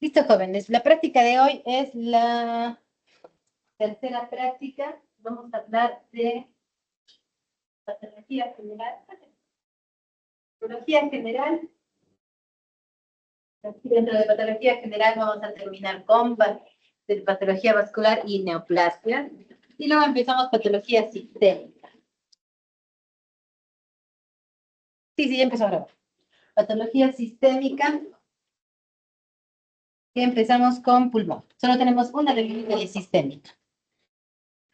Listo, jóvenes. La práctica de hoy es la tercera práctica. Vamos a hablar de patología general. Patología general. Dentro de patología general vamos a terminar con patología vascular y neoplasia. Y luego empezamos patología sistémica. Sí, ya empezó a grabar. Patología sistémica. Y empezamos con pulmón. Solo tenemos una lámina de sistémica.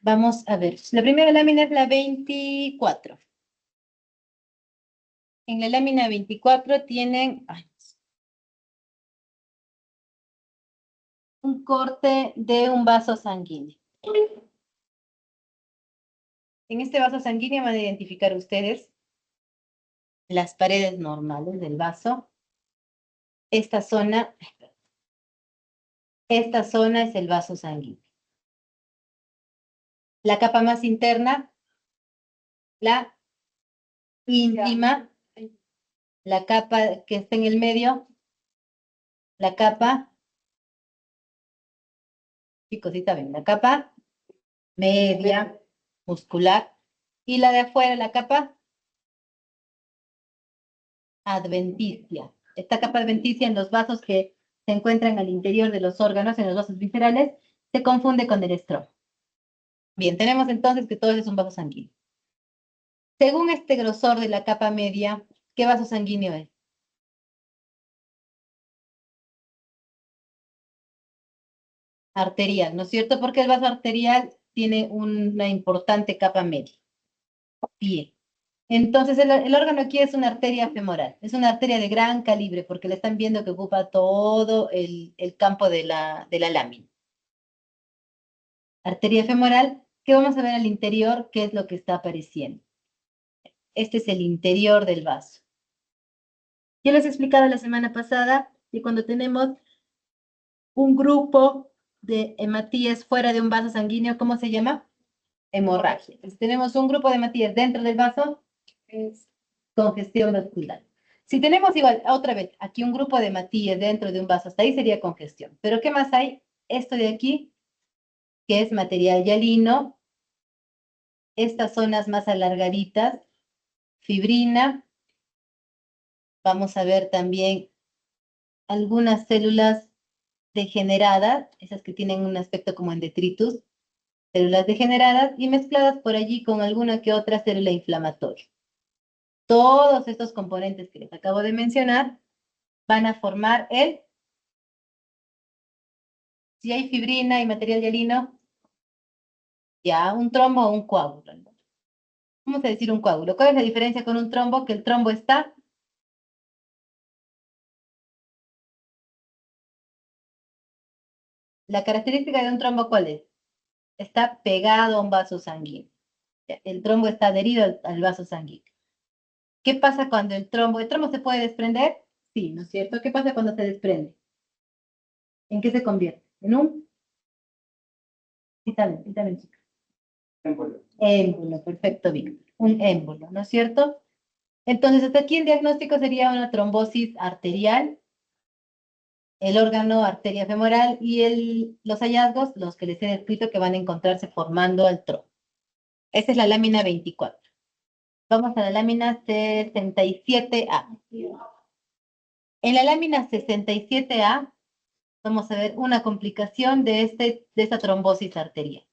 Vamos a ver. La primera lámina es la 24. En la lámina 24 tienen un corte de un vaso sanguíneo. En este vaso sanguíneo van a identificar ustedes las paredes normales del vaso. Esta zona es el vaso sanguíneo. La capa más interna, la íntima, la capa que está en el medio, la capa, chicos, ¿sí saben? La capa media, muscular, y la de afuera, la capa adventicia. Esta capa adventicia en los vasos que se encuentran al interior de los órganos, en los vasos viscerales, se confunde con el estroma. Bien, tenemos entonces que todo es un vaso sanguíneo. Según este grosor de la capa media, ¿qué vaso sanguíneo es? Arterial, ¿no es cierto? Porque el vaso arterial tiene una importante capa media. Bien. Entonces, el órgano aquí es una arteria femoral. Es una arteria de gran calibre porque le están viendo que ocupa todo el campo de la lámina. Arteria femoral, que vamos a ver al interior qué es lo que está apareciendo. Este es el interior del vaso. Yo les he explicado la semana pasada que cuando tenemos un grupo de hematíes fuera de un vaso sanguíneo, ¿cómo se llama? Hemorragia. Entonces, tenemos un grupo de hematíes dentro del vaso, es congestión vascular. Si tenemos igual, otra vez, aquí un grupo de hematíes dentro de un vaso, hasta ahí sería congestión. Pero ¿qué más hay? Esto de aquí, que es material hialino, estas zonas más alargaditas, fibrina. Vamos a ver también algunas células degeneradas, esas que tienen un aspecto como en detritus, células degeneradas y mezcladas por allí con alguna que otra célula inflamatoria. Todos estos componentes que les acabo de mencionar van a formar si hay fibrina y material hialino, ya un trombo o un coágulo, ¿no? Vamos a decir un coágulo. ¿Cuál es la diferencia con un trombo? Que el trombo está la característica de un trombo, ¿cuál es? Está pegado a un vaso sanguíneo. El trombo está adherido al vaso sanguíneo. ¿Qué pasa cuando el trombo se puede desprender? Sí, ¿no es cierto? ¿Qué pasa cuando se desprende? ¿En qué se convierte? En un también, chica. Émbolo, perfecto, Víctor. Un émbolo, ¿no es cierto? Entonces, hasta aquí el diagnóstico sería una trombosis arterial, el órgano arteria femoral y los hallazgos, los que les he descrito que van a encontrarse formando el trombo. Esa es la lámina 24. Vamos a la lámina 67A. En la lámina 67A vamos a ver una complicación de esta trombosis arterial.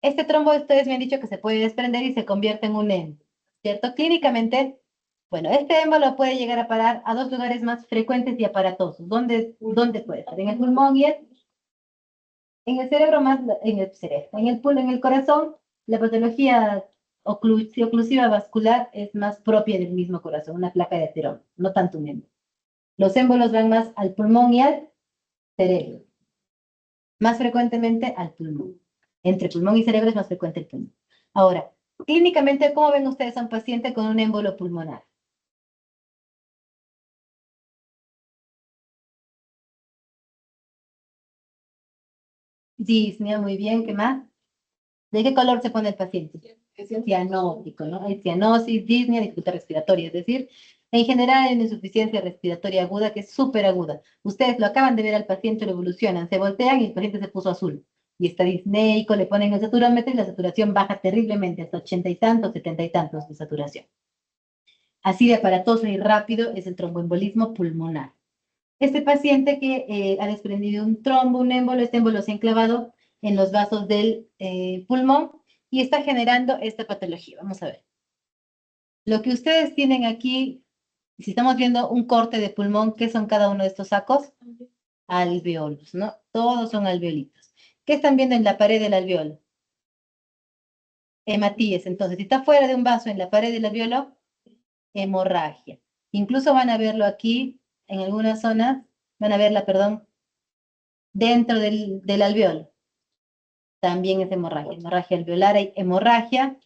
Este trombo, ustedes me han dicho que se puede desprender y se convierte en un émbolo, ¿cierto? Clínicamente, bueno, este émbolo puede llegar a parar a dos lugares más frecuentes y aparatosos. ¿Dónde puede estar? En el pulmón y en el cerebro más, en el cerebro. En el corazón, la patología oclusiva vascular es más propia del mismo corazón, una placa de ateroma, no tanto un émbolo. Los émbolos van más al pulmón y al cerebro, más frecuentemente al pulmón. Entre pulmón y cerebro es más frecuente el pulmón. Ahora, clínicamente, ¿cómo ven ustedes a un paciente con un émbolo pulmonar? Disnea, muy bien, ¿qué más? ¿De qué color se pone el paciente? Es cianótico, ¿no? Hay cianosis, disnea, dificultad respiratoria, es decir, En general, hay una insuficiencia respiratoria aguda que es súper aguda. Ustedes lo acaban de ver al paciente, lo evolucionan, se voltean y el paciente se puso azul. Y está disneico, le ponen el saturómetro y la saturación baja terriblemente, hasta 80 y tantos, 70 y tantos de saturación. Así de aparatoso y rápido es el tromboembolismo pulmonar. Este paciente que ha desprendido un trombo, un émbolo, este émbolo se ha enclavado en los vasos del pulmón y está generando esta patología. Vamos a ver. Lo que ustedes tienen aquí, si estamos viendo un corte de pulmón, ¿qué son cada uno de estos sacos? Alveolos, ¿no? Todos son alveolitos. ¿Qué están viendo en la pared del alveolo? Hematíes. Entonces, si está fuera de un vaso en la pared del alveolo, hemorragia. Incluso van a verlo aquí, en algunas zonas, van a verla, perdón, dentro del alveolo. También es hemorragia alveolar, hay hemorragia.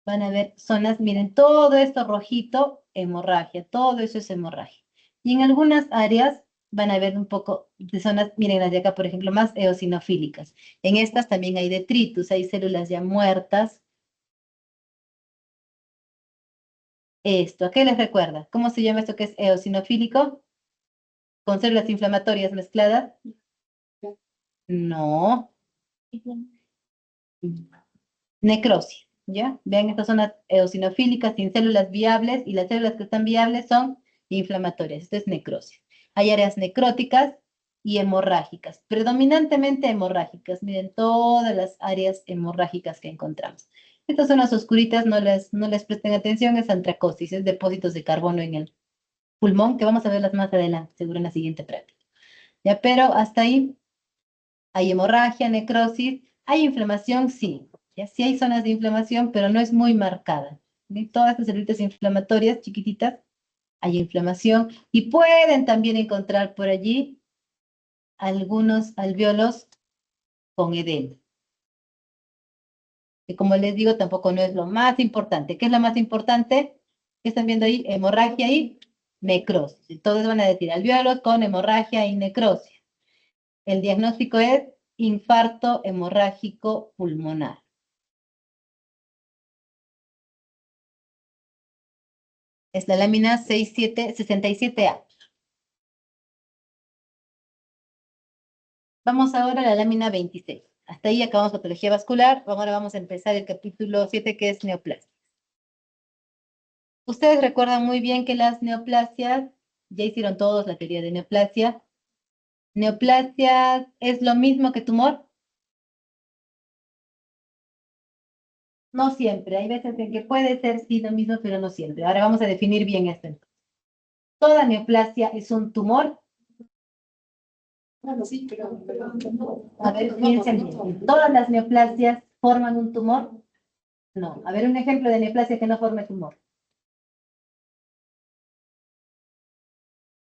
Van a ver zonas, miren, todo esto rojito, hemorragia, todo eso es hemorragia. Y en algunas áreas van a ver un poco de zonas, miren las de acá, por ejemplo, más eosinofílicas. En estas también hay detritus, hay células ya muertas. Esto, ¿a qué les recuerda? ¿Cómo se llama esto que es eosinofílico? ¿Con células inflamatorias mezcladas? No. Necrosis, ¿ya? Vean, estas son las eosinofílicas sin células viables y las células que están viables son inflamatorias. Esto es necrosis. Hay áreas necróticas y hemorrágicas, predominantemente hemorrágicas. Miren todas las áreas hemorrágicas que encontramos. Estas son las oscuritas, no les presten atención, es antracosis, es depósitos de carbono en el pulmón, que vamos a verlas más adelante, seguro en la siguiente práctica. ¿Ya? Pero hasta ahí hay hemorragia, necrosis, hay inflamación, sí. Ya sí hay zonas de inflamación, pero no es muy marcada. ¿Sí? Todas estas células inflamatorias chiquititas, hay inflamación y pueden también encontrar por allí algunos alvéolos con edema. Que como les digo, tampoco no es lo más importante. ¿Qué es lo más importante? ¿Qué están viendo ahí? Hemorragia y necrosis. Entonces van a decir alvéolos con hemorragia y necrosis. El diagnóstico es infarto hemorrágico pulmonar. Es la lámina 67A. Vamos ahora a la lámina 26. Hasta ahí acabamos patología vascular. Ahora vamos a empezar el capítulo 7, que es neoplasia. Ustedes recuerdan muy bien que las neoplasias, ya hicieron todos la teoría de neoplasia. Neoplasia es lo mismo que tumor. No siempre. Hay veces en que puede ser sí lo mismo, pero no siempre. Ahora vamos a definir bien esto. ¿Toda neoplasia es un tumor? Bueno, sí, pero A ver, piensen bien. ¿Todas las neoplasias forman un tumor? No. A ver, un ejemplo de neoplasia que no forme tumor.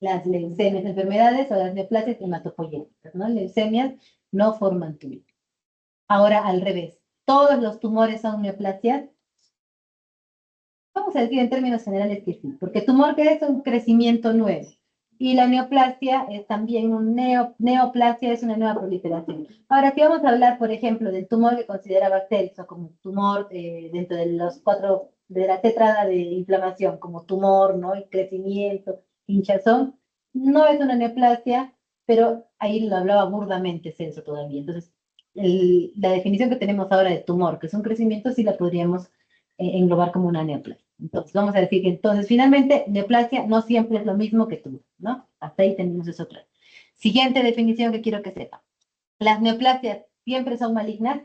Las leucemias, enfermedades o las neoplasias hematopoyéticas, ¿no? Leucemias no forman tumor. Ahora, al revés. ¿Todos los tumores son neoplasias? Vamos a decir en términos generales que sí, porque tumor que es un crecimiento nuevo. Y la neoplasia es también neoplasia, es una nueva proliferación. Ahora, si vamos a hablar, por ejemplo, del tumor que consideraba Celso como tumor dentro de los cuatro, de la tétrada de inflamación, como tumor, ¿no? Y crecimiento, hinchazón, no es una neoplasia, pero ahí lo hablaba burdamente Celso todavía. Entonces, la definición que tenemos ahora de tumor, que es un crecimiento, sí la podríamos englobar como una neoplasia. Entonces, vamos a decir que entonces, finalmente, neoplasia no siempre es lo mismo que tumor, ¿no? Hasta ahí tenemos eso claro. Siguiente definición que quiero que sepan. ¿Las neoplasias siempre son malignas?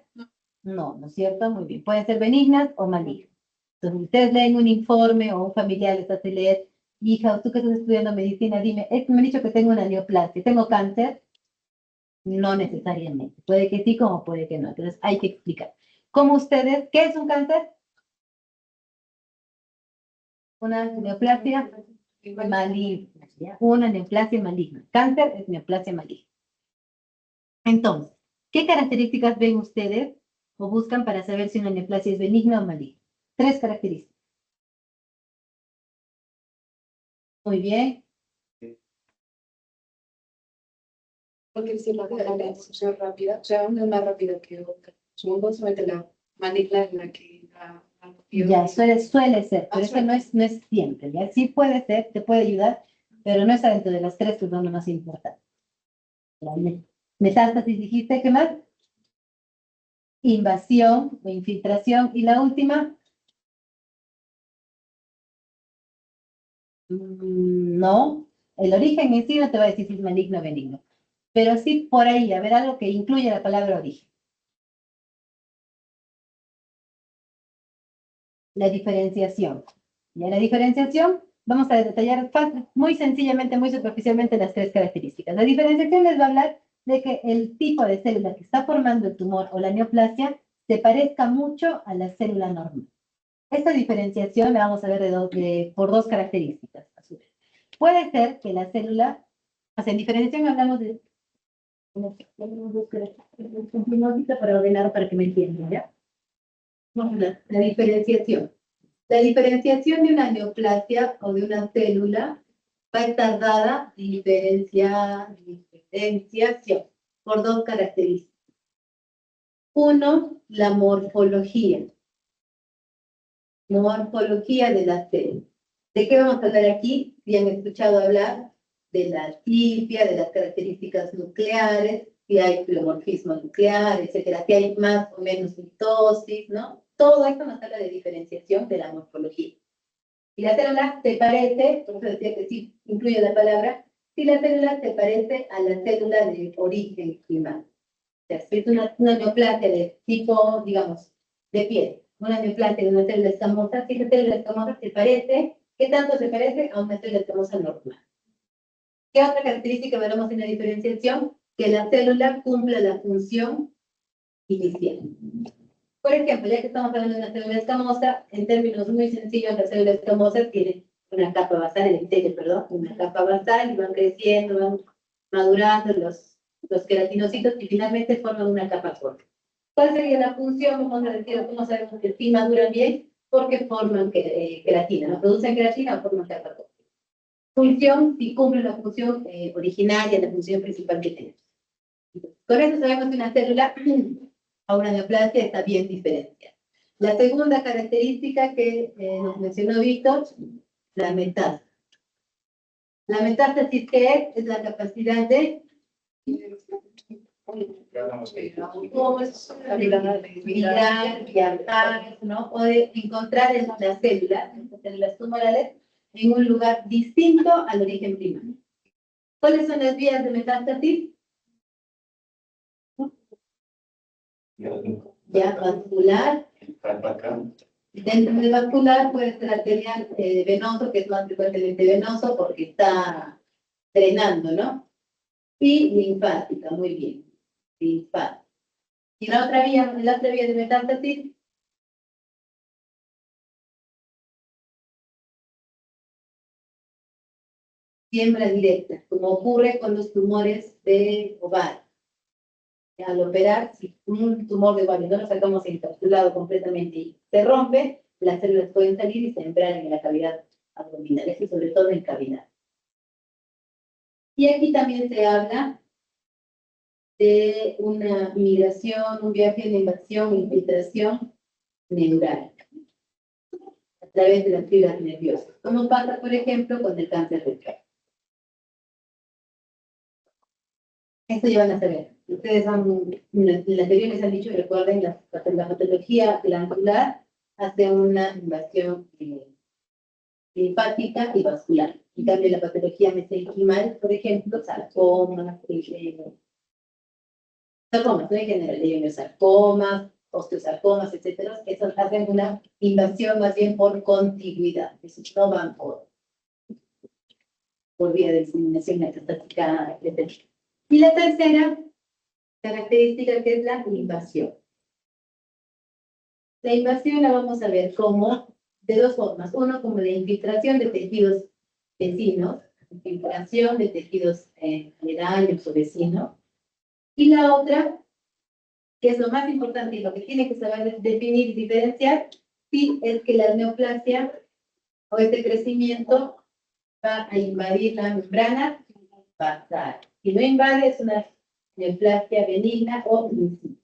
No, ¿no es cierto? Muy bien. Pueden ser benignas o malignas. Entonces, ustedes leen un informe o un familiar les hace leer, hija, tú que estás estudiando medicina, dime, me han dicho que tengo una neoplasia, ¿tengo cáncer? No necesariamente. Puede que sí, como puede que no. Entonces, hay que explicar. ¿Cómo ustedes, qué es un cáncer? Una neoplasia maligna, ¿ya? Una neoplasia maligna. Cáncer es neoplasia maligna. Entonces, ¿qué características ven ustedes o buscan para saber si una neoplasia es benigna o maligna? 3 características. Muy bien. porque si la evolución rápida, o sea, una es más rápida que otra. Supongo solamente la maligna en la que Ya, suele ser, pero eso no es siempre, ¿ya? Sí puede ser, te puede ayudar, pero no está dentro de las tres que son lo más importante. Metástasis, dijiste, ¿qué más? Invasión o infiltración. Y la última, no. El origen en sí no te va a decir si es maligno o benigno, pero sí por ahí, a ver, algo que incluye la palabra origen. La diferenciación. Y en la diferenciación vamos a detallar muy sencillamente, muy superficialmente las tres características. La diferenciación les va a hablar de que el tipo de célula que está formando el tumor o la neoplasia se parezca mucho a la célula normal. Esta diferenciación la vamos a ver por dos características, a su vez. Puede ser que la célula, o sea, en diferenciación hablamos de... para ordenar para que me entiendan, ¿ya? La diferenciación. La diferenciación de una neoplasia o de una célula va a estar dada diferenciación por dos características. Uno, la morfología. Morfología de la célula. ¿De qué vamos a hablar aquí? Si han escuchado hablar de la tipia, de las características nucleares, si hay pleomorfismo nuclear, etcétera, si hay más o menos mitosis, ¿no? Todo esto nos habla de diferenciación de la morfología. Si la célula se parece, por eso decía que sí incluye la palabra, si la célula se parece a la célula de origen primario. O sea, si es una neoplasia de tipo, digamos, de piel, una neoplasia de una célula escamosa, si la célula escamosa se parece, ¿qué tanto se parece a una célula escamosa normal? ¿Qué otra característica veremos en la diferenciación? Que la célula cumpla la función inicial. Por ejemplo, ya que estamos hablando de una célula escamosa, en términos muy sencillos, las células escamosas tienen una capa basal, el epitelio, perdón, una capa basal y van creciendo, van madurando los queratinocitos y finalmente forman una capa corta. ¿Cuál sería la función? Vamos a decir, ¿cómo sabemos que sí maduran bien? Porque forman queratina, ¿no? Producen queratina o forman capa corta. Función, si cumple la función originaria, la función principal que tenemos. Con eso sabemos que una célula a una neoplasia está bien diferenciada. La segunda característica que nos mencionó Víctor, la metástasis. La metástasis, ¿qué es? Es la capacidad de migrar, viajar, ¿no? O de encontrar en las células tumorales, en un lugar distinto al origen primario. ¿Cuáles son las vías de metástasis? Ya, vascular. Dentro del vascular puede ser arterial venoso, que es más frecuentemente venoso porque está drenando, ¿no? Y linfática, muy bien. Linfática. Y la otra vía de metástasis, siembra directa, como ocurre con los tumores de ovario. Al operar, si un tumor de ovario no lo sacamos encapsulado completamente y se rompe, las células pueden salir y sembrar en la cavidad abdominal, eso sobre todo en cavidad. Y aquí también se habla de una migración, un viaje de invasión, infiltración neural a través de las fibras nerviosas, como pasa, por ejemplo, con el cáncer rectal. Esto ya van a saber. Ustedes en la anterior les han dicho, recuerden, la patología glandular hace una invasión linfática y vascular. En cambio, la patología mesenquimal, por ejemplo, sarcomas, sarcomas, no en general, sarcomas, osteosarcomas, etcétera, esas hacen una invasión más bien por contigüidad, no van por vía de diseminación metastática, etcétera. Y la tercera característica, que es la invasión. La invasión la vamos a ver como de dos formas. Uno, como la infiltración de tejidos vecinos, infiltración de tejidos aledaños o vecinos. Y la otra, que es lo más importante y lo que tiene que saber definir y diferenciar, sí, es que la neoplasia o este crecimiento va a invadir la membrana basal. Si no invade, es una neoplasia benigna o incisiva,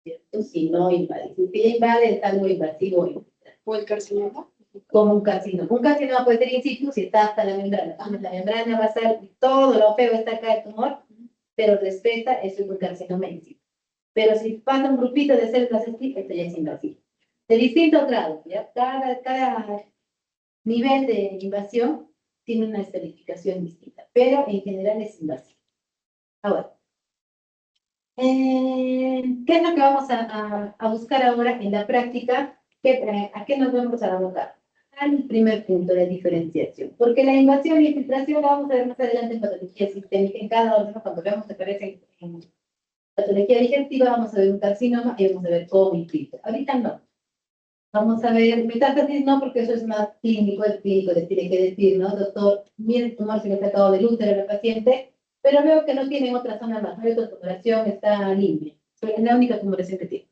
¿cierto? Si no invade. Si invade, es algo invasivo. ¿O el carcinoma? Como un carcinoma. Un carcinoma puede ser in situ si está hasta la membrana. Entonces, la membrana va a estar, todo lo feo está acá el tumor, pero respeta, eso es un carcinoma in situ. Pero si pasa un grupito de células así, esto ya es invasivo. De distintos grados, ¿ya? Cada nivel de invasión tiene una esterificación distinta, pero en general es invasivo. Ahora, ¿qué es lo que vamos a buscar ahora en la práctica? ¿A qué nos vamos a abocar? Al primer punto de diferenciación. Porque la invasión y infiltración la vamos a ver más adelante en patología sistémica. En cada órgano, cuando veamos que aparece en patología digestiva, vamos a ver un carcinoma y vamos a ver cómo infiltra. Ahorita no. Vamos a ver metástasis, no, porque eso es más clínico, el clínico les tiene que decir, ¿no? Doctor, mire el tumor se le ha sacado del útero a la paciente, pero veo que no tiene otra zona más, ¿no? Esta tumoración está limpia, es la única tumoración que tiene.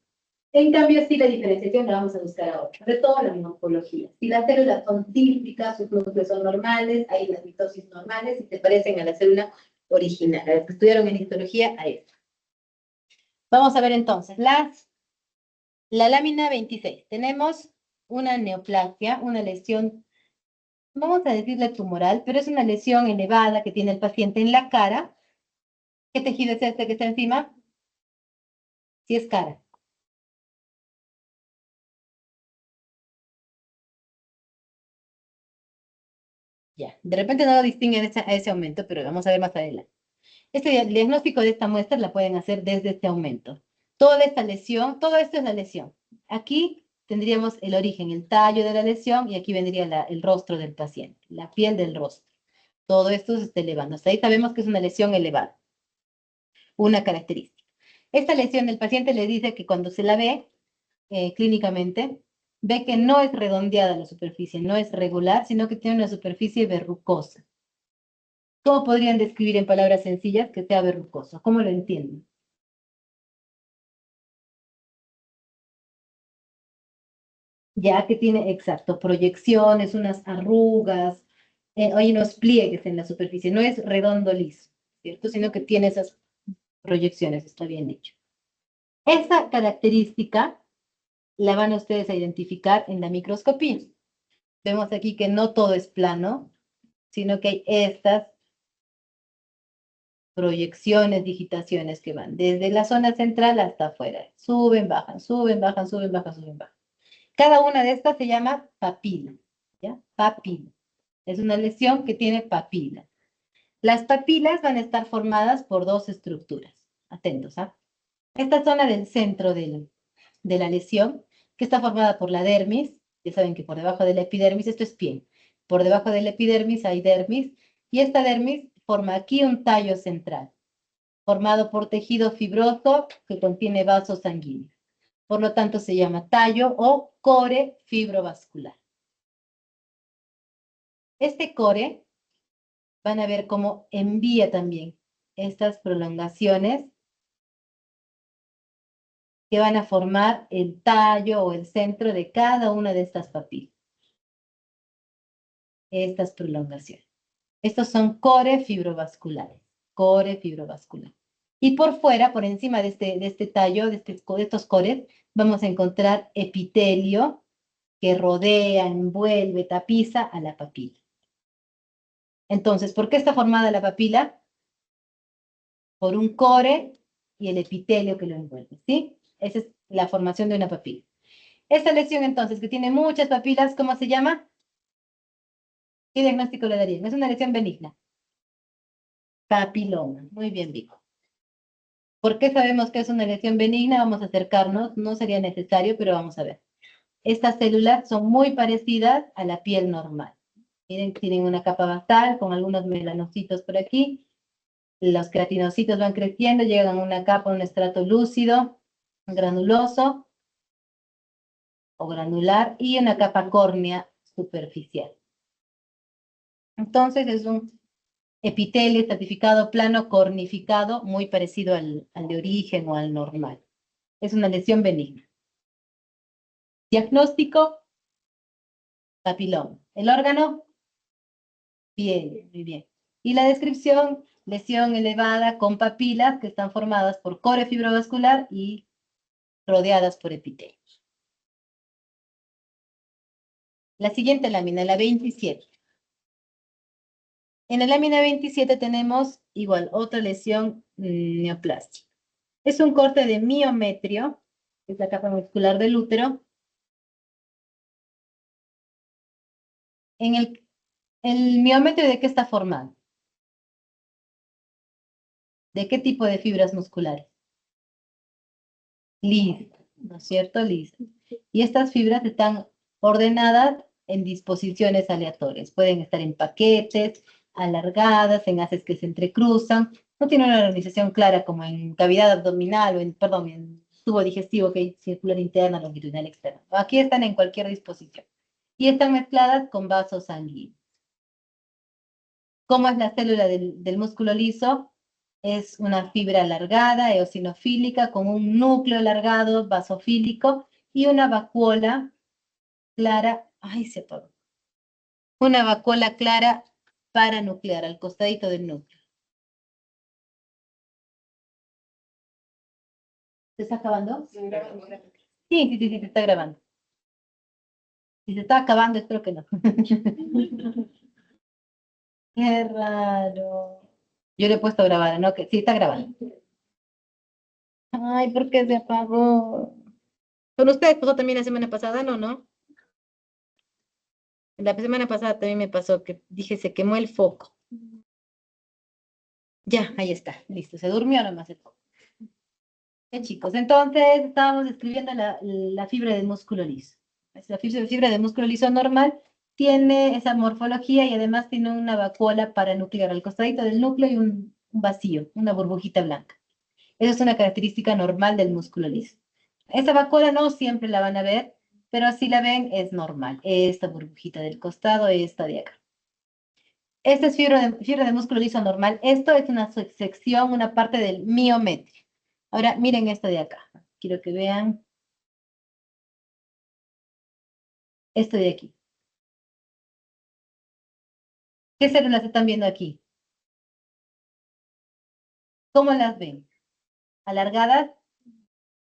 En cambio, sí, la diferenciación la vamos a buscar ahora, sobre todo la morfología. Si las células son cíclicas, sus núcleos son normales, hay las mitosis normales, y se parecen a la célula original, a las que estudiaron en histología, a esta. Vamos a ver entonces, la lámina 26. Tenemos una neoplasia, una lesión, vamos a decirle tumoral, pero es una lesión elevada que tiene el paciente en la cara. ¿Qué tejido es este que está encima? Sí, es cara. Ya, de repente no lo distinguen a ese aumento, pero vamos a ver más adelante. El diagnóstico de esta muestra la pueden hacer desde este aumento. Toda esta lesión, todo esto es la lesión. Aquí tendríamos el origen, el tallo de la lesión, y aquí vendría el rostro del paciente, la piel del rostro. Todo esto se está elevando. Hasta ahí sabemos que es una lesión elevada. Una característica. Esta lesión del paciente le dice que cuando se la ve clínicamente, ve que no es redondeada la superficie, no es regular, sino que tiene una superficie verrucosa. ¿Cómo podrían describir en palabras sencillas que sea verrucoso? ¿Cómo lo entienden? Ya que tiene, exacto, proyecciones, unas arrugas, hay unos pliegues en la superficie, no es redondo liso, ¿cierto? Sino que tiene esas proyecciones, está bien dicho. Esa característica la van ustedes a identificar en la microscopía. Vemos aquí que no todo es plano, sino que hay estas proyecciones, digitaciones que van desde la zona central hasta afuera. Suben, bajan, suben, bajan, suben, bajan, suben, bajan. Cada una de estas se llama papila, ¿ya? Papila. Es una lesión que tiene papila. Las papilas van a estar formadas por dos estructuras. Atentos, ¿ah? Esta zona del centro de la lesión, que está formada por la dermis, ya saben que por debajo de la epidermis, esto es piel, por debajo de la epidermis hay dermis, y esta dermis forma aquí un tallo central, formado por tejido fibroso que contiene vasos sanguíneos. Por lo tanto, se llama tallo o core fibrovascular. Este core, van a ver cómo envía también estas prolongaciones que van a formar el tallo o el centro de cada una de estas papilas. Estas prolongaciones. Estos son core fibrovasculares. Core fibrovascular. Y por fuera, por encima de este tallo, de estos cores, vamos a encontrar epitelio que rodea, envuelve, tapiza a la papila. Entonces, ¿por qué está formada la papila? Por un core y el epitelio que lo envuelve, ¿sí? Esa es la formación de una papila. Esta lesión, entonces, que tiene muchas papilas, ¿cómo se llama? ¿Qué diagnóstico le darían? Es una lesión benigna. Papiloma. Muy bien, Vico. ¿Por qué sabemos que es una lesión benigna? Vamos a acercarnos. No sería necesario, pero vamos a ver. Estas células son muy parecidas a la piel normal. Miren, tienen una capa basal con algunos melanocitos por aquí. Los queratinocitos van creciendo, llegan a una capa, un estrato lúcido, granuloso o granular, y una capa córnea superficial. Entonces es un epitelio estratificado plano cornificado, muy parecido al de origen o al normal. Es una lesión benigna. Diagnóstico, papiloma. El órgano, bien, muy bien. Y la descripción, lesión elevada con papilas que están formadas por core fibrovascular y rodeadas por epitelios. La siguiente lámina, la 27. En la lámina 27 tenemos igual otra lesión neoplástica. Es un corte de miometrio, que es la capa muscular del útero. ¿El miometrio de qué está formado? ¿De qué tipo de fibras musculares? Lisas, ¿no es cierto? Lisas. Y estas fibras están ordenadas en disposiciones aleatorias. Pueden estar en paquetes, alargadas, en haces que se entrecruzan. No tiene una organización clara como en cavidad abdominal o en tubo digestivo que hay circular interna, longitudinal externa. Aquí están en cualquier disposición. Y están mezcladas con vasos sanguíneos. ¿Cómo es la célula del músculo liso? Es una fibra alargada, eosinofílica, con un núcleo alargado, basofílico, y una vacuola clara. Ay, se apagó. Una vacuola clara paranuclear, al costadito del núcleo. ¿Se está acabando? Sí, sí, se está grabando. Si se está acabando, espero que no. Qué raro. Yo le he puesto a grabar, ¿no? Que sí, está grabando. Ay, ¿por qué se apagó? ¿Con usted pasó también la semana pasada? No, ¿no? La semana pasada también me pasó que dije, se quemó el foco. Ya, ahí está, listo, se durmió nomás el foco. Bien, chicos, entonces estábamos escribiendo la fibra del músculo liso. La fibra del músculo liso normal tiene esa morfología y además tiene una vacuola paranuclear al costadito del núcleo y un vacío, una burbujita blanca. Esa es una característica normal del músculo liso. Esa vacuola no siempre la van a ver, pero si la ven es normal. Esta burbujita del costado, esta de acá. Esta es fibra de músculo liso normal. Esto es una sección, una parte del miometrio. Ahora, miren esto de acá. Quiero que vean esto de aquí. ¿Qué células están viendo aquí? ¿Cómo las ven? Alargadas,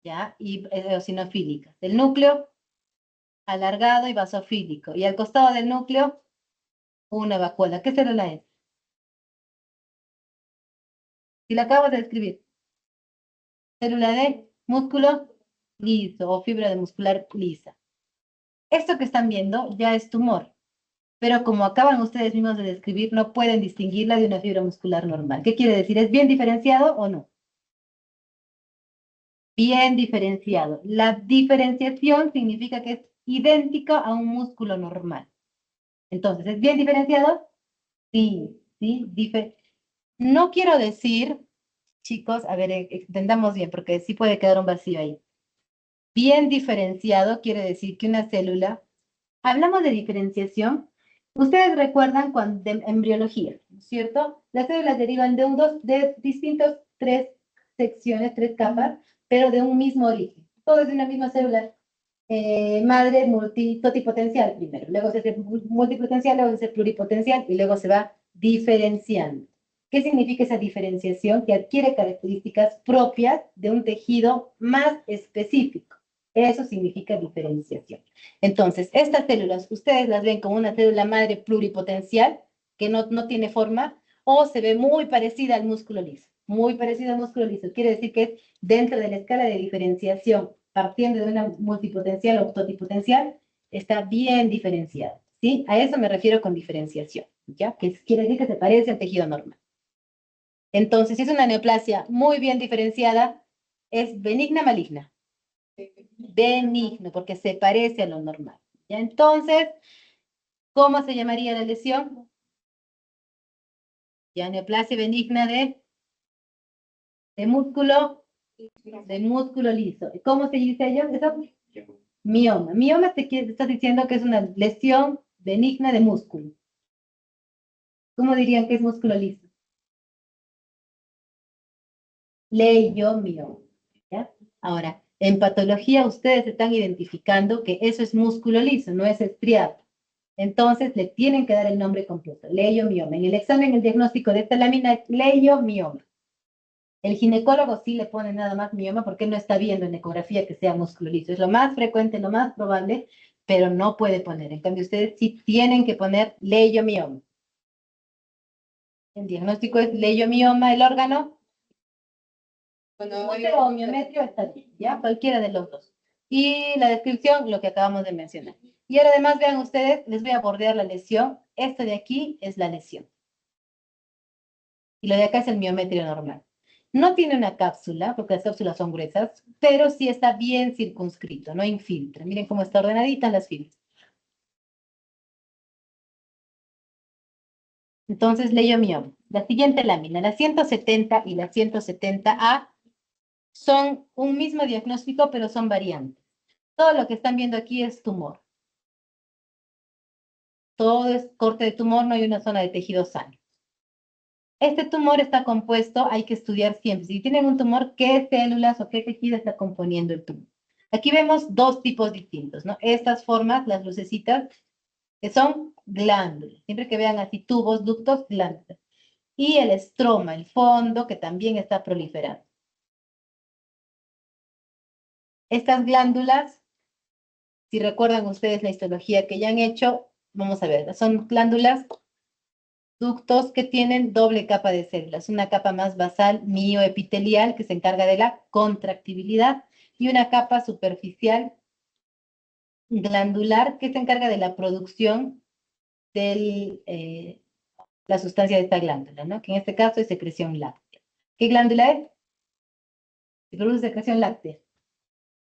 ya, y eosinofílicas. El núcleo, alargado y basofílico. Y al costado del núcleo, una vacuola. ¿Qué célula es? Si la acabo de escribir. Célula de músculo liso o fibra de muscular lisa. Esto que están viendo ya es tumor. Pero como acaban ustedes mismos de describir, no pueden distinguirla de una fibra muscular normal. ¿Qué quiere decir? ¿Es bien diferenciado o no? Bien diferenciado. La diferenciación significa que es idéntico a un músculo normal. Entonces, ¿es bien diferenciado? Sí, sí. No quiero decir, chicos, a ver, entendamos bien, porque sí puede quedar un vacío ahí. Bien diferenciado quiere decir que una célula, hablamos de diferenciación. Ustedes recuerdan cuando de embriología, ¿no es cierto? Las células derivan de distintos tres secciones, tres capas, pero de un mismo origen. Todo es de una misma célula madre totipotencial primero, luego se hace multipotencial, luego se hace pluripotencial y luego se va diferenciando. ¿Qué significa esa diferenciación? Que adquiere características propias de un tejido más específico. Eso significa diferenciación. Entonces, estas células, ustedes las ven como una célula madre pluripotencial, que no tiene forma, o se ve muy parecida al músculo liso. Muy parecida al músculo liso. Quiere decir que es dentro de la escala de diferenciación, partiendo de una multipotencial o totipotencial, está bien diferenciada. ¿Sí? A eso me refiero con diferenciación, ¿ya? Que quiere decir que se parece al tejido normal. Entonces, si es una neoplasia muy bien diferenciada, es benigna maligna. Benigno, porque se parece a lo normal. ¿Ya? Entonces, ¿cómo se llamaría la lesión? Ya, neoplasia benigna de músculo, de músculo liso. ¿Cómo se dice ello? ¿Eso? Mioma. Mioma te estás diciendo que es una lesión benigna de músculo. ¿Cómo dirían que es músculo liso? Leiomioma. ¿Ya? Ahora, en patología ustedes están identificando que eso es músculo liso, no es estriado. Entonces le tienen que dar el nombre completo, leiomioma. En el examen, el diagnóstico de esta lámina es leiomioma. El ginecólogo sí le pone nada más mioma porque no está viendo en ecografía que sea músculo liso. Es lo más frecuente, lo más probable, pero no puede poner. En cambio, ustedes sí tienen que poner leiomioma. El diagnóstico es leiomioma, el órgano. Bueno, Útero o miometrio está bien, ¿ya? Cualquiera de los dos. Y la descripción, lo que acabamos de mencionar. Y ahora además, vean ustedes, les voy a bordear la lesión. Esto de aquí es la lesión. Y lo de acá es el miometrio normal. No tiene una cápsula, porque las cápsulas son gruesas, pero sí está bien circunscrito, no infiltra. Miren cómo está ordenadita las fibras. Entonces, leiomioma. La siguiente lámina, la 170 y la 170A, son un mismo diagnóstico, pero son variantes. Todo lo que están viendo aquí es tumor. Todo es corte de tumor, no hay una zona de tejido sano. Este tumor está compuesto, hay que estudiar siempre. Si tienen un tumor, ¿qué células o qué tejido está componiendo el tumor? Aquí vemos dos tipos distintos, ¿no? Estas formas, las lucecitas, que son glándulas. Siempre que vean así tubos, ductos, glándulas. Y el estroma, el fondo, que también está proliferando. Estas glándulas, si recuerdan ustedes la histología que ya han hecho, vamos a ver, son glándulas, ductos que tienen doble capa de células, una capa más basal mioepitelial que se encarga de la contractibilidad y una capa superficial glandular que se encarga de la producción de la sustancia de esta glándula, ¿no? Que en este caso es secreción láctea. ¿Qué glándula es? Se produce secreción láctea.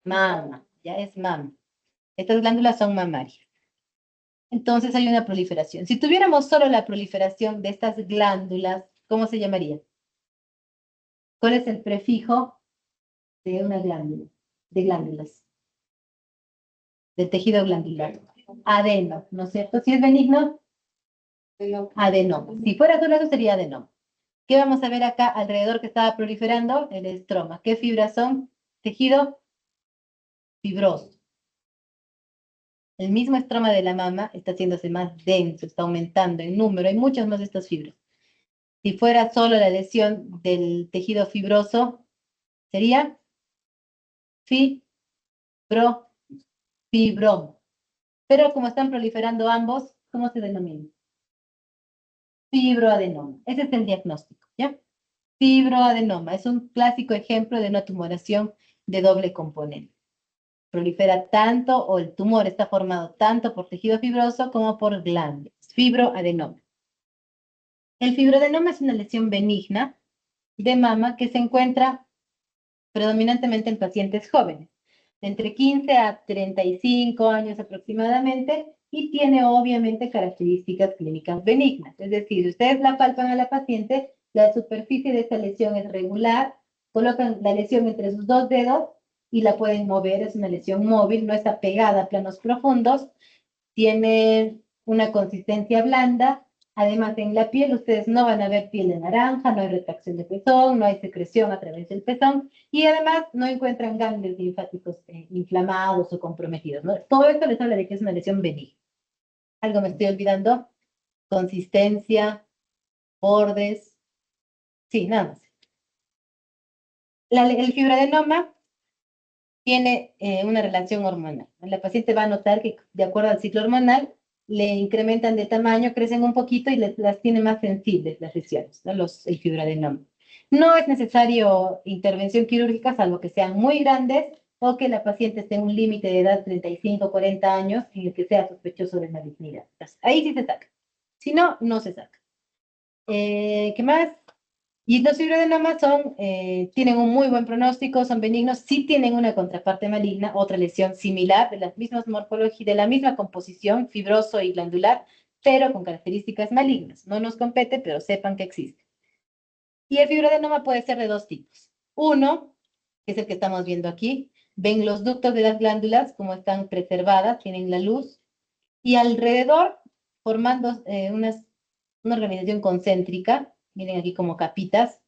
Mama, ya es mama. Estas glándulas son mamarias. Entonces hay una proliferación. Si tuviéramos solo la proliferación de estas glándulas, ¿cómo se llamaría? ¿Cuál es el prefijo de una glándula? De glándulas, del tejido glandular. Adeno, ¿no es cierto? Si es benigno, adenoma. Si fuera solo eso sería adenoma. ¿Qué vamos a ver acá alrededor que estaba proliferando? El estroma. ¿Qué fibras son? Tejido fibroso. El mismo estroma de la mama está haciéndose más denso, está aumentando en número. Hay muchas más de estas fibras. Si fuera solo la lesión del tejido fibroso, sería fibroma. Pero como están proliferando ambos, ¿cómo se denomina? Fibroadenoma. Ese es el diagnóstico, ¿ya? Fibroadenoma es un clásico ejemplo de una tumoración de doble componente. Prolifera tanto, o el tumor está formado tanto por tejido fibroso como por glándulas. Fibroadenoma. El fibroadenoma es una lesión benigna de mama que se encuentra predominantemente en pacientes jóvenes, entre 15 a 35 años aproximadamente, y tiene obviamente características clínicas benignas. Es decir, si ustedes la palpan a la paciente, la superficie de esta lesión es regular, colocan la lesión entre sus dos dedos y la pueden mover, es una lesión móvil, no está pegada a planos profundos, tiene una consistencia blanda. Además, en la piel ustedes no van a ver piel de naranja, no hay retracción de pezón, no hay secreción a través del pezón y además no encuentran ganglios linfáticos inflamados o comprometidos, ¿no? Todo esto les habla de que es una lesión benigna. ¿Algo me estoy olvidando? Consistencia, bordes. Sí, nada más. El fibroadenoma tiene una relación hormonal. La paciente va a notar que de acuerdo al ciclo hormonal le incrementan de tamaño, crecen un poquito y las tiene más sensibles las lesiones, ¿no? El fibroadenoma. No es necesario intervención quirúrgica, salvo que sean muy grandes o que la paciente esté en un límite de edad 35 o 40 años en el que sea sospechoso de malignidad. Entonces, ahí sí se saca. Si no, no se saca. ¿Qué más? Y los fibroadenomas tienen un muy buen pronóstico, son benignos, sí tienen una contraparte maligna, otra lesión similar, de las mismas morfologías, de la misma composición, fibroso y glandular, pero con características malignas. No nos compete, pero sepan que existe. Y el fibroadenoma puede ser de dos tipos. Uno, que es el que estamos viendo aquí, ven los ductos de las glándulas como están preservadas, tienen la luz, y alrededor, formando una organización concéntrica, miren aquí como capitas,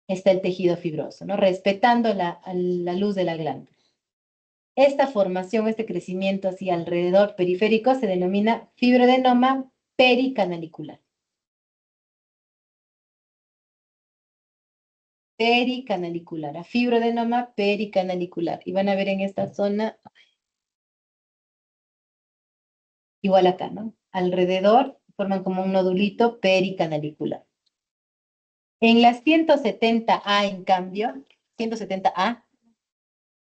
está el tejido fibroso, ¿no? Respetando la luz de la glándula. Esta formación, este crecimiento así alrededor periférico se denomina fibroadenoma pericanalicular. Pericanalicular, a fibroadenoma pericanalicular. Y van a ver en esta zona igual acá, ¿no? Alrededor forman como un nodulito pericanalicular. En las 170A, en cambio, 170A,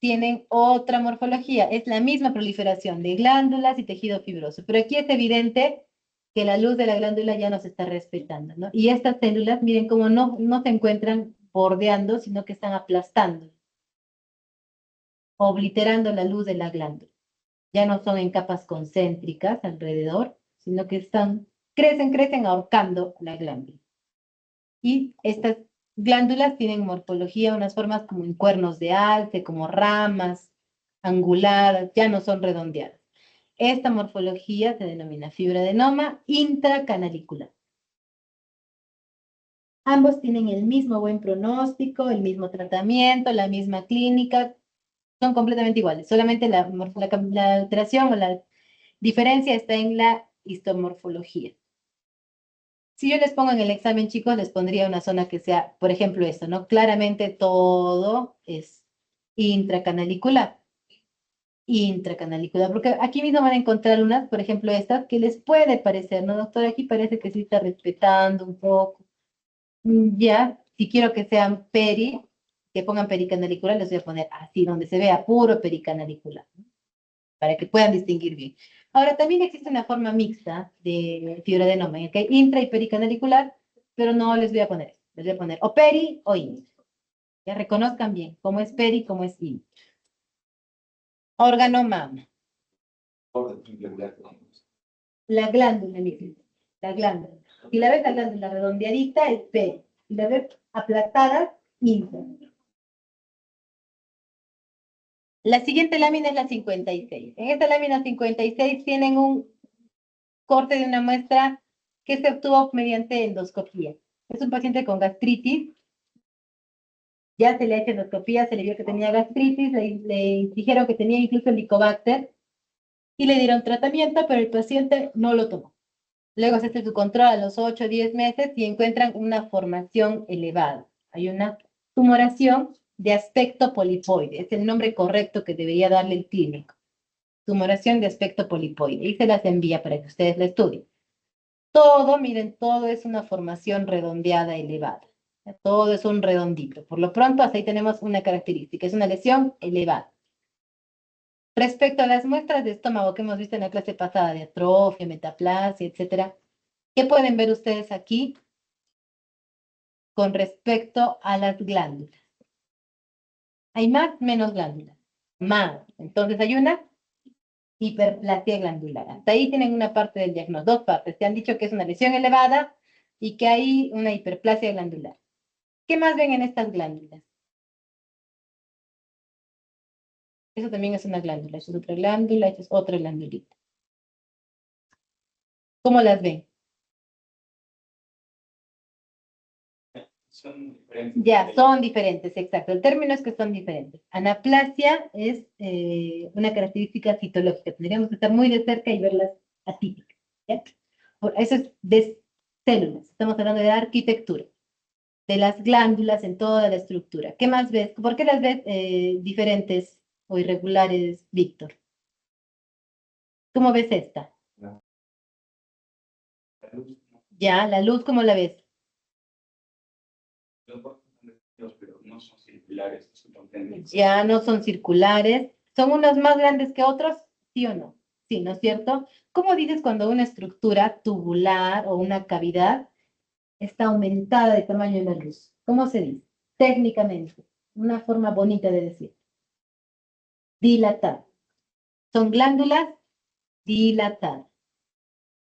tienen otra morfología. Es la misma proliferación de glándulas y tejido fibroso. Pero aquí es evidente que la luz de la glándula ya no se está respetando, ¿no? Y estas células, miren cómo no se encuentran bordeando, sino que están aplastando, obliterando la luz de la glándula. Ya no son en capas concéntricas alrededor, sino que crecen ahorcando la glándula. Y estas glándulas tienen morfología, unas formas como en cuernos de alce, como ramas anguladas, ya no son redondeadas. Esta morfología se denomina fibroadenoma intracanalicular. Ambos tienen el mismo buen pronóstico, el mismo tratamiento, la misma clínica, son completamente iguales, solamente la alteración o la diferencia está en la histomorfología. Si yo les pongo en el examen, chicos, les pondría una zona que sea, por ejemplo, esto, ¿no? Claramente todo es intracanalicular. Intracanalicular, porque aquí mismo van a encontrar unas, por ejemplo, estas, que les puede parecer, ¿no, doctor? Aquí parece que sí está respetando un poco. Ya, si quiero que sean que pongan pericanalicular, les voy a poner así, donde se vea puro pericanalicular, ¿no? Para que puedan distinguir bien. Ahora, también existe una forma mixta de fibroadenoma, en el que hay intra y pericanalicular, pero no les voy a poner eso. Les voy a poner o peri o intra. Ya reconozcan bien cómo es peri, cómo es intra. Órgano mama. La glándula, misma. La glándula. Si la ves la glándula redondeadita, es peri. Si la ves aplastada, intra. La siguiente lámina es la 56. En esta lámina 56 tienen un corte de una muestra que se obtuvo mediante endoscopía. Es un paciente con gastritis. Ya se le ha hecho endoscopía, se le vio que tenía gastritis, le dijeron que tenía incluso helicobacter y le dieron tratamiento, pero el paciente no lo tomó. Luego se hace su control a los 8 o 10 meses y encuentran una formación elevada. Hay una tumoración de aspecto polipoide. Es el nombre correcto que debería darle el clínico. Tumoración de aspecto polipoide. Y se las envía para que ustedes la estudien. Todo, miren, todo es una formación redondeada elevada. Todo es un redondito. Por lo pronto, hasta ahí tenemos una característica. Es una lesión elevada. Respecto a las muestras de estómago que hemos visto en la clase pasada, de atrofia, metaplasia, etcétera, ¿qué pueden ver ustedes aquí con respecto a las glándulas? ¿Hay más? Menos glándulas. Más. Entonces hay una hiperplasia glandular. Hasta ahí tienen una parte del diagnóstico, dos partes. Te han dicho que es una lesión elevada y que hay una hiperplasia glandular. ¿Qué más ven en estas glándulas? Eso también es una glándula. Eso es otra glándula, eso es otra glandulita. ¿Cómo las ven? Son diferentes. Ya, son diferentes, exacto. El término es que son diferentes. Anaplasia es una característica citológica. Tendríamos que estar muy de cerca y verlas atípicas. ¿Ya? Eso es de células. Estamos hablando de arquitectura, de las glándulas en toda la estructura. ¿Qué más ves? ¿Por qué las ves diferentes o irregulares, Víctor? ¿Cómo ves esta? La luz, ¿no? Ya, la luz, ¿cómo la ves? Los bordes son definidos, pero no son circulares, son concéntricos. Ya no son circulares. ¿Son unos más grandes que otros? ¿Sí o no? Sí, ¿no es cierto? ¿Cómo dices cuando una estructura tubular o una cavidad está aumentada de tamaño en la luz? ¿Cómo se dice? Técnicamente, una forma bonita de decir. Dilatada. Son glándulas dilatadas.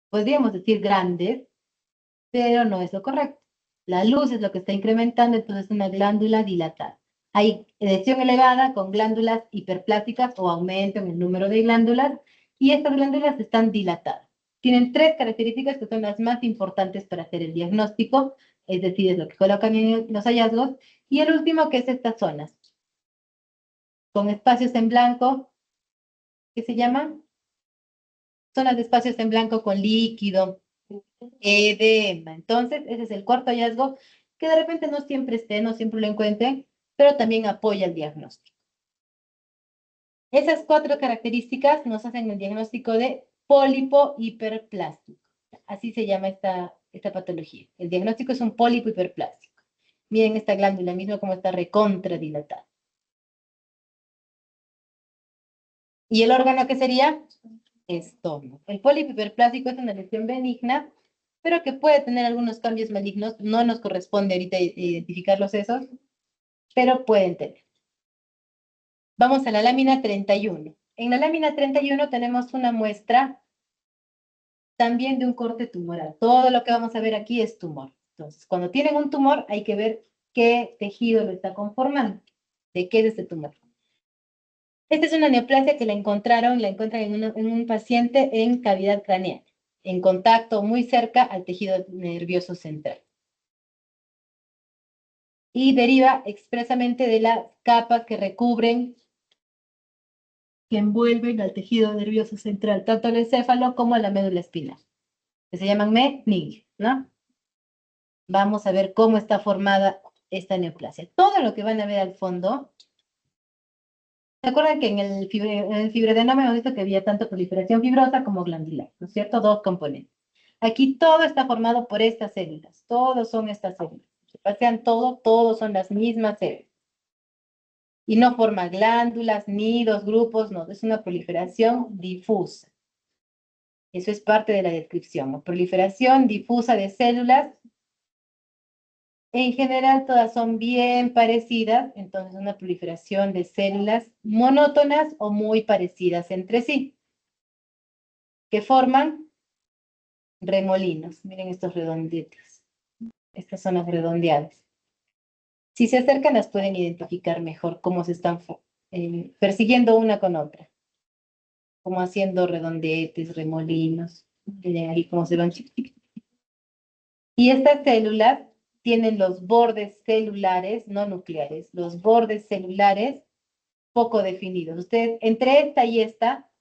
Podríamos decir grandes, pero no es lo correcto. La luz es lo que está incrementando, entonces es una glándula dilatada. Hay lesión elevada con glándulas hiperplásticas o aumento en el número de glándulas y estas glándulas están dilatadas. Tienen tres características que son las más importantes para hacer el diagnóstico, es decir, es lo que colocan en los hallazgos. Y el último que es estas zonas, con espacios en blanco, ¿qué se llaman? Zonas de espacios en blanco con líquido, edema. Entonces, ese es el cuarto hallazgo, que de repente no siempre esté, no siempre lo encuentren, pero también apoya el diagnóstico. Esas cuatro características nos hacen el diagnóstico de pólipo hiperplástico. Así se llama esta patología. El diagnóstico es un pólipo hiperplástico. Miren esta glándula mismo como está recontradilatada. ¿Y el órgano qué sería? Estómago. El pólipo hiperplástico es una lesión benigna, pero que puede tener algunos cambios malignos. No nos corresponde ahorita identificarlos esos, pero pueden tener. Vamos a la lámina 31. En la lámina 31 tenemos una muestra también de un corte tumoral. Todo lo que vamos a ver aquí es tumor. Entonces, cuando tienen un tumor, hay que ver qué tejido lo está conformando, de qué es este tumor. Esta es una neoplasia que la encuentran en un paciente en cavidad craneal, en contacto muy cerca al tejido nervioso central. Y deriva expresamente de las capas que recubren, que envuelven al tejido nervioso central, tanto el encéfalo como la médula espinal, que se llaman MENIG, ¿no? Vamos a ver cómo está formada esta neoplasia. Todo lo que van a ver al fondo. ¿Se acuerdan que en el fibroadenoma hemos visto que había tanto proliferación fibrosa como glandular, ¿no es cierto? Dos componentes. Aquí todo está formado por estas células. Todos son estas células. Se pasean todos son las mismas células. Y no forma glándulas, nidos, grupos, no. Es una proliferación difusa. Eso es parte de la descripción, ¿no? Proliferación difusa de células. En general, todas son bien parecidas, entonces una proliferación de células monótonas o muy parecidas entre sí, que forman remolinos. Miren estos redonditos. Estas son las redondeadas. Si se acercan, las pueden identificar mejor cómo se están persiguiendo una con otra, como haciendo redondetes, remolinos. Miren ahí cómo se van. Y estas células tienen los bordes celulares, no nucleares, los bordes celulares poco definidos. Ustedes, entre esta y esta,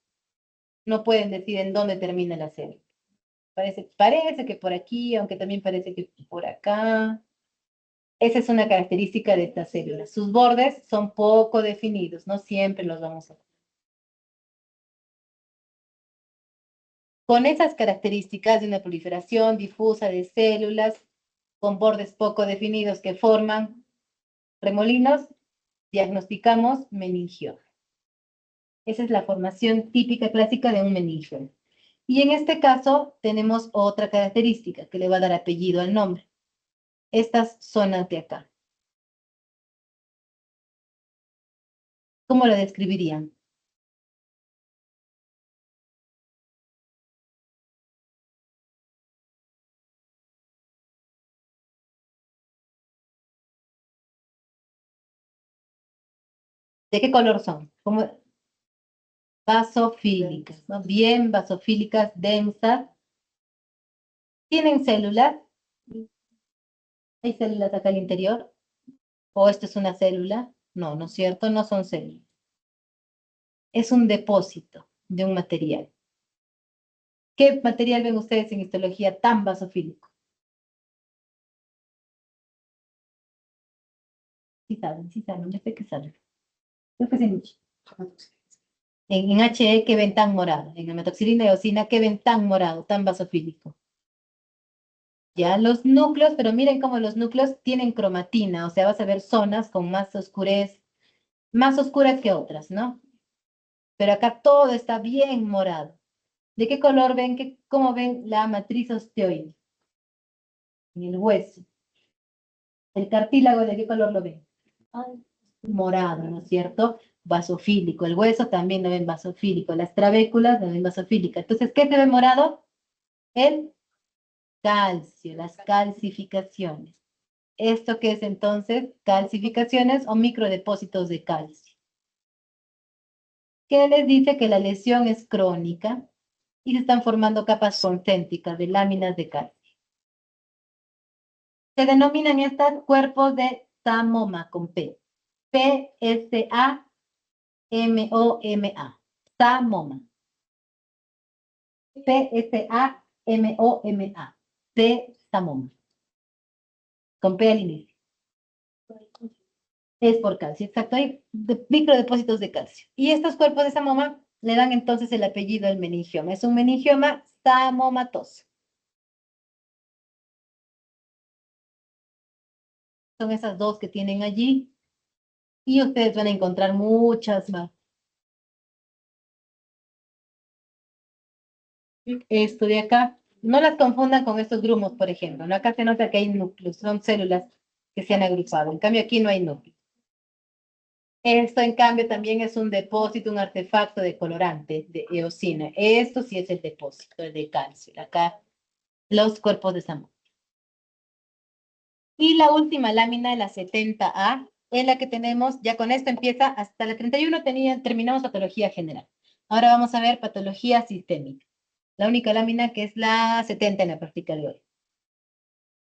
no pueden decir en dónde termina la célula. Parece que por aquí, aunque también parece que por acá. Esa es una característica de estas células. Sus bordes son poco definidos, no siempre los vamos a ver. Con esas características de una proliferación difusa de células con bordes poco definidos que forman remolinos, diagnosticamos meningioma. Esa es la formación típica clásica de un meningioma. Y en este caso tenemos otra característica que le va a dar apellido al nombre. Estas zonas de acá. ¿Cómo lo describirían? ¿De qué color son? Basofílicas, ¿no? Bien basofílicas, densas. ¿Tienen células? ¿Hay células acá al interior? ¿O esto es una célula? No, ¿no es cierto? No son células. Es un depósito de un material. ¿Qué material ven ustedes en histología tan basofílico? Sí saben, yo sé que saben. Creo que sí. En HE, ¿qué ven tan morado? En hematoxilina y eosina, ¿qué ven tan morado, tan basofílico? Ya los núcleos, pero miren cómo los núcleos tienen cromatina, o sea, vas a ver zonas con más oscuras que otras, ¿no? Pero acá todo está bien morado. ¿De qué color ven? ¿Cómo ven la matriz osteoide? En el hueso. ¿El cartílago de qué color lo ven? Morado, ¿no es cierto? Basofílico. El hueso también lo ven basofílico. Las trabéculas lo ven basofílica. Entonces, ¿qué se ve morado? El calcio, las calcificaciones. ¿Esto qué es entonces? Calcificaciones o microdepósitos de calcio. ¿Qué les dice que la lesión es crónica? Y se están formando capas concéntricas de láminas de calcio. Se denominan estos cuerpos de Psamoma con P. P-S-A-M-O-M-A. Psamoma. P-S-A-M-O-M-A. Psamoma. Con P al inicio. Es por calcio, exacto. Hay microdepósitos de calcio. Y estos cuerpos de Psamoma le dan entonces el apellido al meningioma. Es un meningioma samomatoso. Son esas dos que tienen allí. Y ustedes van a encontrar muchas más. Esto de acá, no las confundan con estos grumos, por ejemplo. ¿No? Acá se nota que hay núcleos, son células que se han agrupado. En cambio, aquí no hay núcleos. Esto, en cambio, también es un depósito, un artefacto de colorante, de eosina. Esto sí es el depósito de calcio. Acá, los cuerpos de Samuel. Y la última lámina de la 70A, en la que tenemos, ya con esto empieza, hasta la 31 terminamos patología general. Ahora vamos a ver patología sistémica. La única lámina que es la 70 en la práctica de hoy.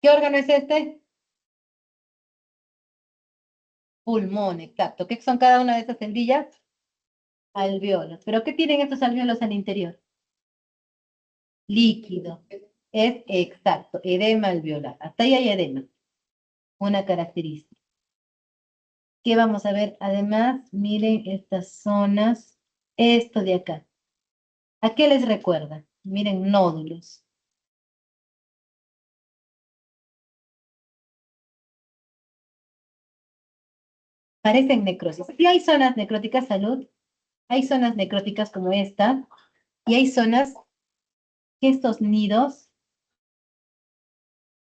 ¿Qué órgano es este? Pulmón, exacto. ¿Qué son cada una de estas celdillas? Alveolos. ¿Pero qué tienen estos alveolos al interior? Líquido. Es exacto. Edema alveolar. Hasta ahí hay edema. Una característica. ¿Qué vamos a ver? Además, miren estas zonas. Esto de acá. ¿A qué les recuerda? Miren, nódulos. Parecen necrosis. Y hay zonas necróticas, salud. Hay zonas necróticas como esta. Y hay zonas que estos nidos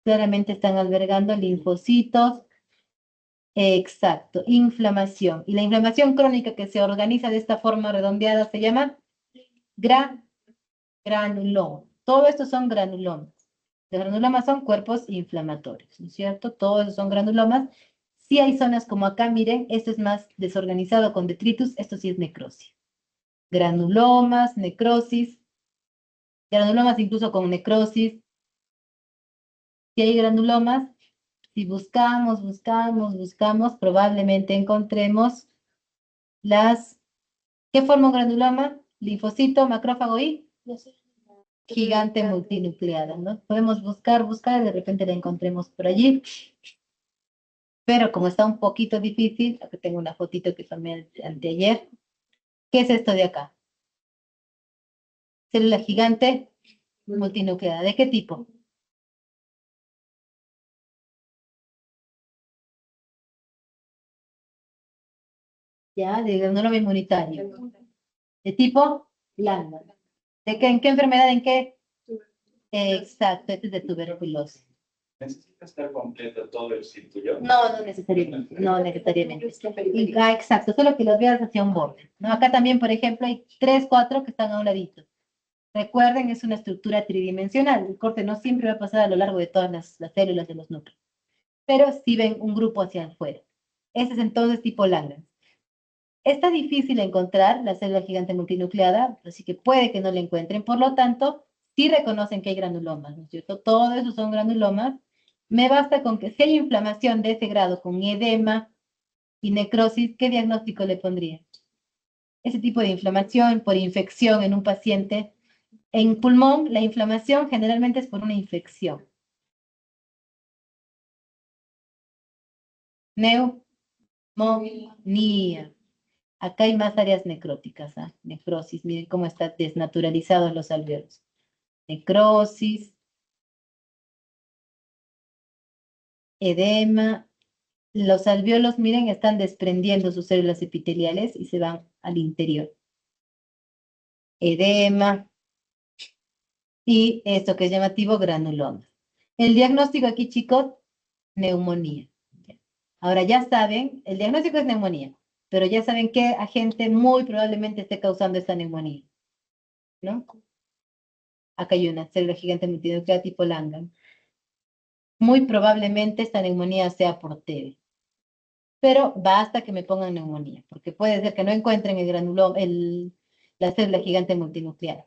claramente están albergando linfocitos. Exacto, inflamación. Y la inflamación crónica que se organiza de esta forma redondeada se llama granuloma. Todo esto son granulomas. Los granulomas son cuerpos inflamatorios, ¿no es cierto? Todos esos son granulomas. Sí hay zonas como acá, miren, esto es más desorganizado con detritus, esto sí es necrosis. Granulomas, necrosis, granulomas incluso con necrosis. Si hay granulomas, si buscamos, probablemente encontremos las... ¿Qué forma un granuloma? Linfocito, macrófago y gigante multinucleada, ¿no? Podemos buscar, y de repente la encontremos por allí. Pero como está un poquito difícil, aquí tengo una fotito que tomé anteayer. ¿Qué es esto de acá? Célula gigante multinucleada. ¿De qué tipo? Ya, de granuloma inmunitario. ¿De tipo? Lambda. ¿De qué? ¿En qué enfermedad? ¿En qué? Exacto, este es de tuberculosis. ¿Necesita estar completo todo el círculo? No, no necesariamente, no necesariamente. Exacto, solo que los veas hacia un borde, ¿no? Acá también, por ejemplo, hay 3, 4 que están a un ladito. Recuerden, es una estructura tridimensional. El corte no siempre va a pasar a lo largo de todas las células de los núcleos, pero sí ven un grupo hacia afuera. Ese es entonces tipo Langhans. Está difícil encontrar la célula gigante multinucleada, así que puede que no la encuentren. Por lo tanto, sí reconocen que hay granulomas, ¿no es cierto? Todos esos son granulomas. Me basta con que si hay inflamación de ese grado con edema y necrosis, ¿qué diagnóstico le pondría? Ese tipo de inflamación por infección en un paciente. En pulmón, la inflamación generalmente es por una infección. Neumonía. Acá hay más áreas necróticas, ¿ah? Necrosis, miren cómo están desnaturalizados los alveolos. Necrosis, edema. Los alveolos, miren, están desprendiendo sus células epiteliales y se van al interior. Edema y esto que es llamativo, granuloma. El diagnóstico aquí, chicos, neumonía. Ahora ya saben, el diagnóstico es neumonía, pero ya saben qué agente muy probablemente esté causando esta neumonía, ¿no? Acá hay una célula gigante multinuclear tipo Langhans. Muy probablemente esta neumonía sea por TB. Pero basta que me pongan neumonía, porque puede ser que no encuentren el granuloma, la célula gigante multinuclear.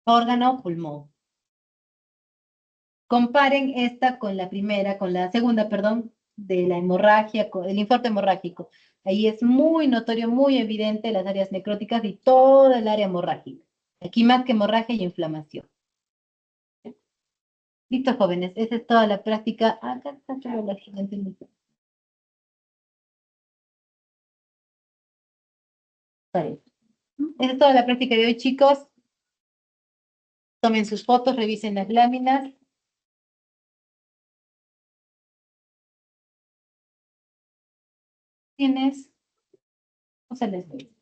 Órgano, pulmón. Comparen esta con la primera, con la segunda, perdón, de la hemorragia, el infarto hemorrágico. Ahí es muy notorio, muy evidente las áreas necróticas y toda el área hemorrágica. Aquí más que hemorragia y inflamación. Listo, jóvenes, esa es toda la práctica. Acá está toda la gigante multinuclear. pareja. Esa es toda la práctica de hoy, chicos. Tomen sus fotos, revisen las láminas. ¿Tienes? No se les ve.